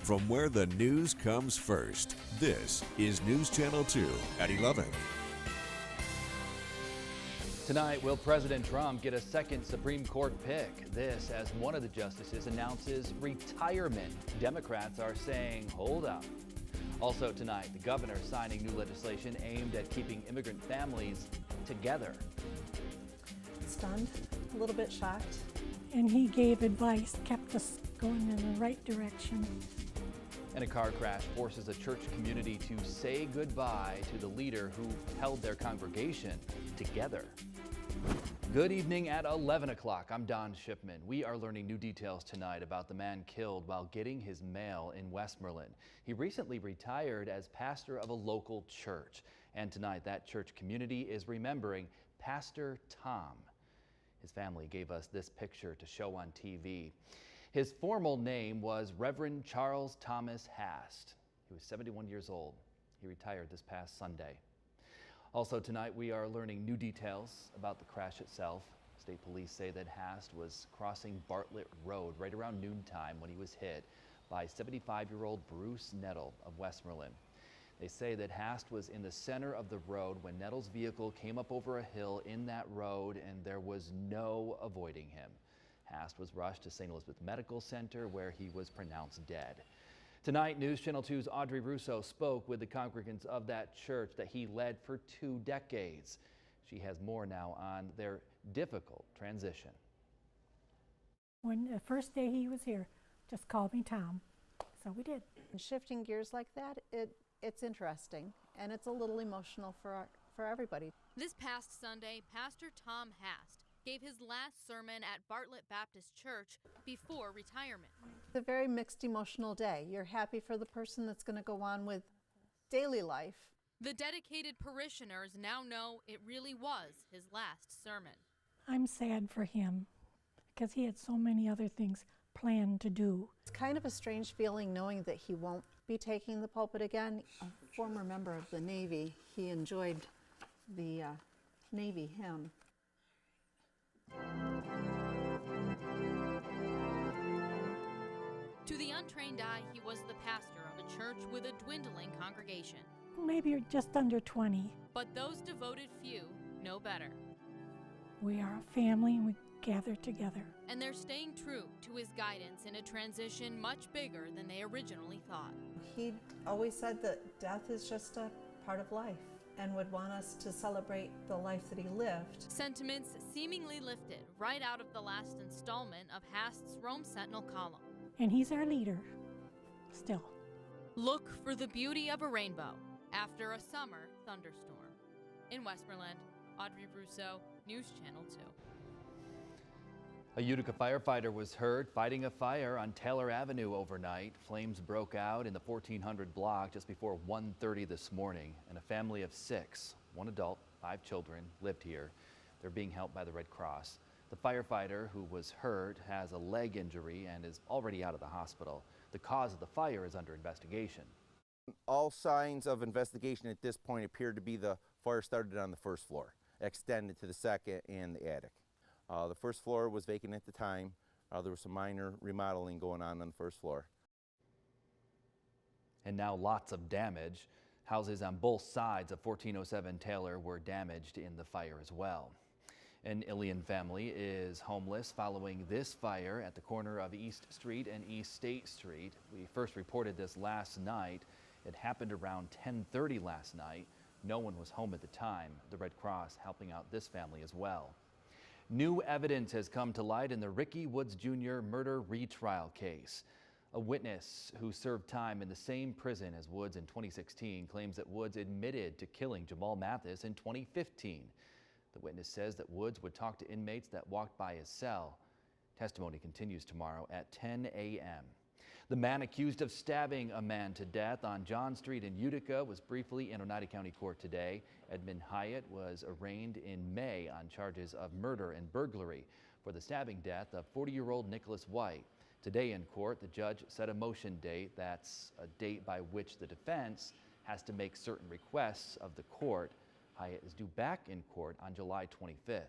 From where the news comes first, this is News Channel 2 at 11. Tonight, will President Trump get a second Supreme Court pick? This as one of the justices announces retirement. Democrats are saying, hold up. Also tonight, the governor signing new legislation aimed at keeping immigrant families together. Stunned, a little bit shocked. And he gave advice, kept us going in the right direction. And a car crash forces a church community to say goodbye to the leader who held their congregation together. Good evening at 11 o'clock. I'm Don Shipman. We are learning new details tonight about the man killed while getting his mail in Westmoreland. He recently retired as pastor of a local church. And tonight, that church community is remembering Pastor Tom. His family gave us this picture to show on TV. His formal name was Reverend Charles Thomas Hast. He was 71 years old. He retired this past Sunday. Also tonight, we are learning new details about the crash itself. State police say that Hast was crossing Bartlett Road right around noontime when he was hit by 75-year-old Bruce Nettle of Westmoreland. They say that Hast was in the center of the road when Nettle's vehicle came up over a hill in that road, and there was no avoiding him. Hast was rushed to St. Elizabeth Medical Center, where he was pronounced dead. Tonight, News Channel 2's Audrey Russo spoke with the congregants of that church that he led for 2 decades. She has more now on their difficult transition. When the first day he was here, just called me Tom, so we did. And shifting gears like that, it's interesting, and it's a little emotional for everybody. This past Sunday, Pastor Tom Hast gave his last sermon at Bartlett Baptist Church before retirement. It's a very mixed emotional day. You're happy for the person that's going to go on with daily life. The dedicated parishioners now know it really was his last sermon. I'm sad for him because he had so many other things planned to do. It's kind of a strange feeling knowing that he won't be taking the pulpit again. A former member of the Navy, he enjoyed the Navy hymn. To the untrained eye, he was the pastor of a church with a dwindling congregation. Maybe just under 20. But those devoted few know better. We are a family and we gather together. And they're staying true to his guidance in a transition much bigger than they originally thought. He always said that death is just a part of life and would want us to celebrate the life that he lived. Sentiments seemingly lifted right out of the last installment of Hast's Rome Sentinel column. And he's our leader, still. Look for the beauty of a rainbow after a summer thunderstorm. In Westmoreland, Audrey Russo, News Channel 2. A Utica firefighter was heard fighting a fire on Taylor Avenue overnight. Flames broke out in the 1400 block just before 1:30 this morning, and a family of 6, 1 adult, 5 children, lived here. They're being helped by the Red Cross. The firefighter who was hurt has a leg injury and is already out of the hospital. The cause of the fire is under investigation. All signs of investigation at this point appear to be the fire started on the first floor, extended to the second and the attic. The first floor was vacant at the time. There was some minor remodeling going on the first floor. And now lots of damage. Houses on both sides of 1407 Taylor were damaged in the fire as well. An Ilion family is homeless following this fire at the corner of East Street and East State Street. We first reported this last night. It happened around 10:30 last night. No one was home at the time. The Red Cross helping out this family as well. New evidence has come to light in the Ricky Woods Jr. murder retrial case. A witness who served time in the same prison as Woods in 2016 claims that Woods admitted to killing Jamal Mathis in 2015. The witness says that Woods would talk to inmates that walked by his cell. Testimony continues tomorrow at 10 a.m. The man accused of stabbing a man to death on John Street in Utica was briefly in Oneida County Court today. Edmund Hyatt was arraigned in May on charges of murder and burglary for the stabbing death of 40-year-old Nicholas White. Today in court, the judge set a motion date. That's a date by which the defense has to make certain requests of the court. Hyatt is due back in court on July 25th.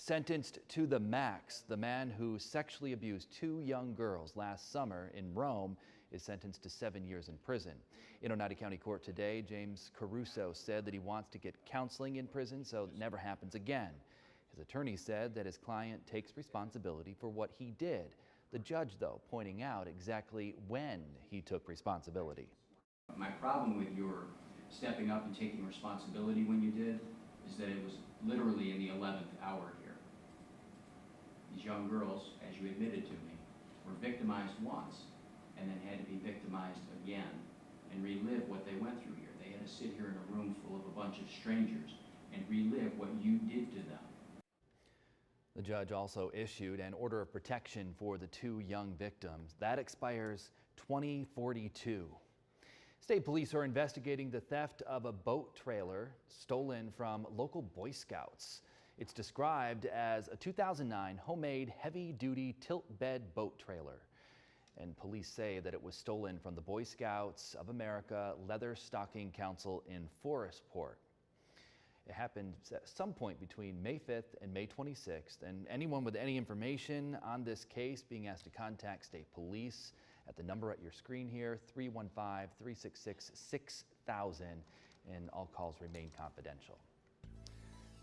Sentenced to the max, the man who sexually abused 2 young girls last summer in Rome is sentenced to 7 years in prison. In Oneida County Court today, James Caruso said that he wants to get counseling in prison so it never happens again. His attorney said that his client takes responsibility for what he did. The judge, though, pointing out exactly when he took responsibility. My problem with your stepping up and taking responsibility when you did is that it was literally in the 11th hour here. These young girls, as you admitted to me, were victimized once and then had to be victimized again and relive what they went through here. They had to sit here in a room full of a bunch of strangers and relive what you did to them. The judge also issued an order of protection for the 2 young victims. That expires 2042. State police are investigating the theft of a boat trailer stolen from local Boy Scouts. It's described as a 2009 homemade heavy-duty tilt-bed boat trailer. And police say that it was stolen from the Boy Scouts of America Leather Stocking Council in Forestport. It happened at some point between May 5th and May 26th, and anyone with any information on this case being asked to contact state police at the number at your screen here, 315-366-6000, and all calls remain confidential.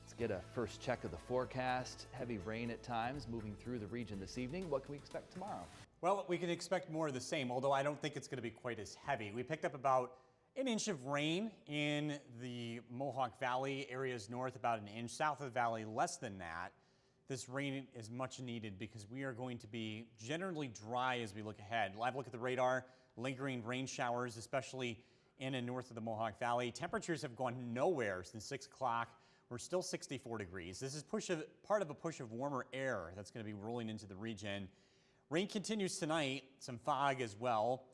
Let's get a first check of the forecast. Heavy rain at times moving through the region this evening. What can we expect tomorrow? Well, we can expect more of the same, although I don't think it's going to be quite as heavy. We picked up about an inch of rain in the Mohawk Valley, areas north about an inch, south of the valley less than that. This rain is much needed because we are going to be generally dry as we look ahead. Live look at the radar, lingering rain showers, especially in and north of the Mohawk Valley. Temperatures have gone nowhere since 6 o'clock. We're still 64 degrees. This is part of a push of warmer air that's going to be rolling into the region. Rain continues tonight, some fog as well.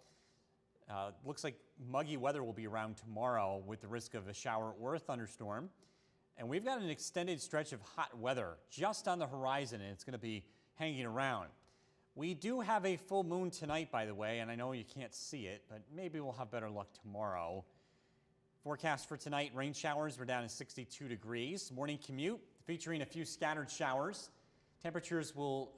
Looks like muggy weather will be around tomorrow with the risk of a shower or a thunderstorm. And we've got an extended stretch of hot weather just on the horizon, and it's going to be hanging around. We do have a full moon tonight, by the way, and I know you can't see it, but maybe we'll have better luck tomorrow. Forecast for tonight, rain showers, we're down to 62 degrees. Morning commute featuring a few scattered showers. Temperatures will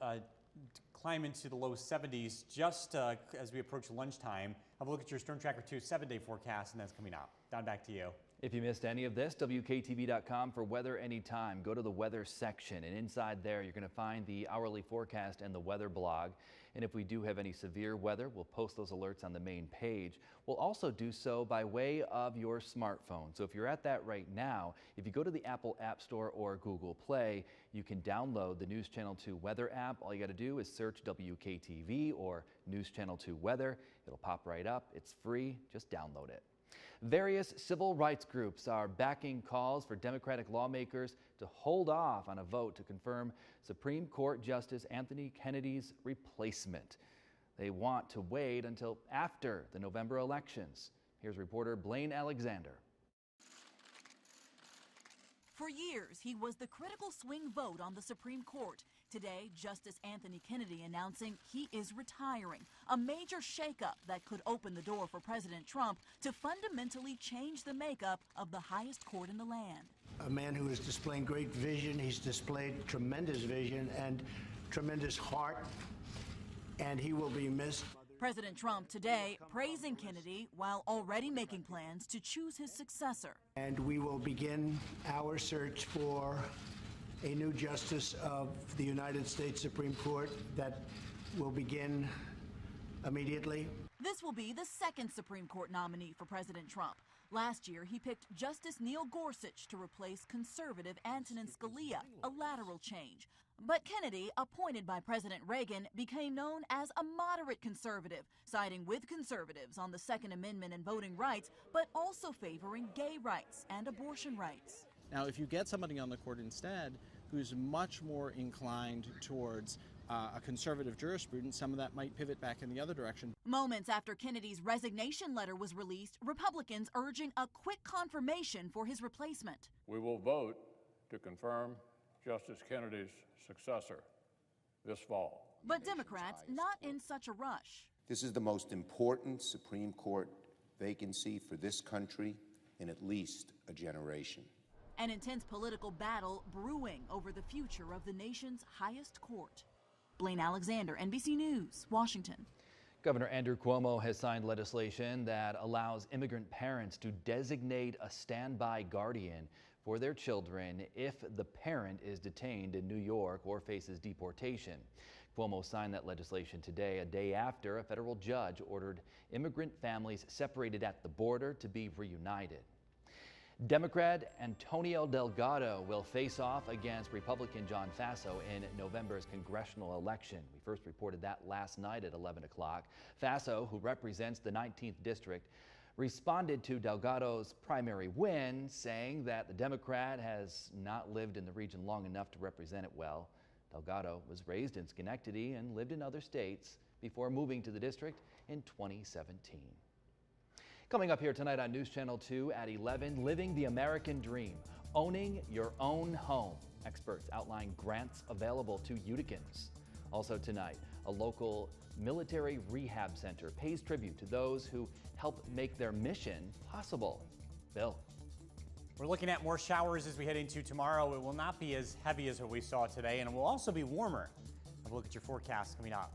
climb into the low 70s just as we approach lunchtime. Have a look at your Storm Tracker 2 7-day forecast, and that's coming up. Don, back to you. If you missed any of this, WKTV.com for weather anytime. Go to the weather section, and inside there you're going to find the hourly forecast and the weather blog. And if we do have any severe weather, we'll post those alerts on the main page. We'll also do so by way of your smartphone. So if you're at that right now, if you go to the Apple App Store or Google Play, you can download the News Channel 2 weather app. All you got to do is search WKTV or News Channel 2 weather. It'll pop right up. It's free. Just download it. Various civil rights groups are backing calls for Democratic lawmakers to hold off on a vote to confirm Supreme Court Justice Anthony Kennedy's replacement. They want to wait until after the November elections. Here's reporter Blaine Alexander. For years, he was the critical swing vote on the Supreme Court. Today, Justice Anthony Kennedy announcing he is retiring, a major shakeup that could open the door for President Trump to fundamentally change the makeup of the highest court in the land. A man who is displaying great vision. He's displayed tremendous vision and tremendous heart, and he will be missed. President Trump today praising Kennedy while already making plans to choose his successor. And we will begin our search for a new justice of the United States Supreme Court that will begin immediately. This will be the second Supreme Court nominee for President Trump. Last year, he picked Justice Neil Gorsuch to replace conservative Antonin Scalia, a lateral change. But Kennedy, appointed by President Reagan, became known as a moderate conservative, siding with conservatives on the Second Amendment and voting rights, but also favoring gay rights and abortion rights. Now, if you get somebody on the court instead who's much more inclined towards a conservative jurisprudence, some of that might pivot back in the other direction. Moments after Kennedy's resignation letter was released, Republicans urging a quick confirmation for his replacement. We will vote to confirm Justice Kennedy's successor this fall. But Democrats not in such a rush. This is the most important Supreme Court vacancy for this country in at least a generation. An intense political battle brewing over the future of the nation's highest court. Blaine Alexander, NBC News, Washington. Governor Andrew Cuomo has signed legislation that allows immigrant parents to designate a standby guardian for their children if the parent is detained in New York or faces deportation. Cuomo signed that legislation today, a day after a federal judge ordered immigrant families separated at the border to be reunited. Democrat Antonio Delgado will face off against Republican John Faso in November's congressional election. We first reported that last night at 11 o'clock. Faso, who represents the 19th district, responded to Delgado's primary win, saying that the Democrat has not lived in the region long enough to represent it well. Delgado was raised in Schenectady and lived in other states before moving to the district in 2017. Coming up here tonight on News Channel 2 at 11, Living the American Dream, owning your own home. Experts outline grants available to Uticans. Also tonight, a local military rehab center pays tribute to those who help make their mission possible. Bill. We're looking at more showers as we head into tomorrow. It will not be as heavy as what we saw today, and it will also be warmer. Have a look at your forecast coming up.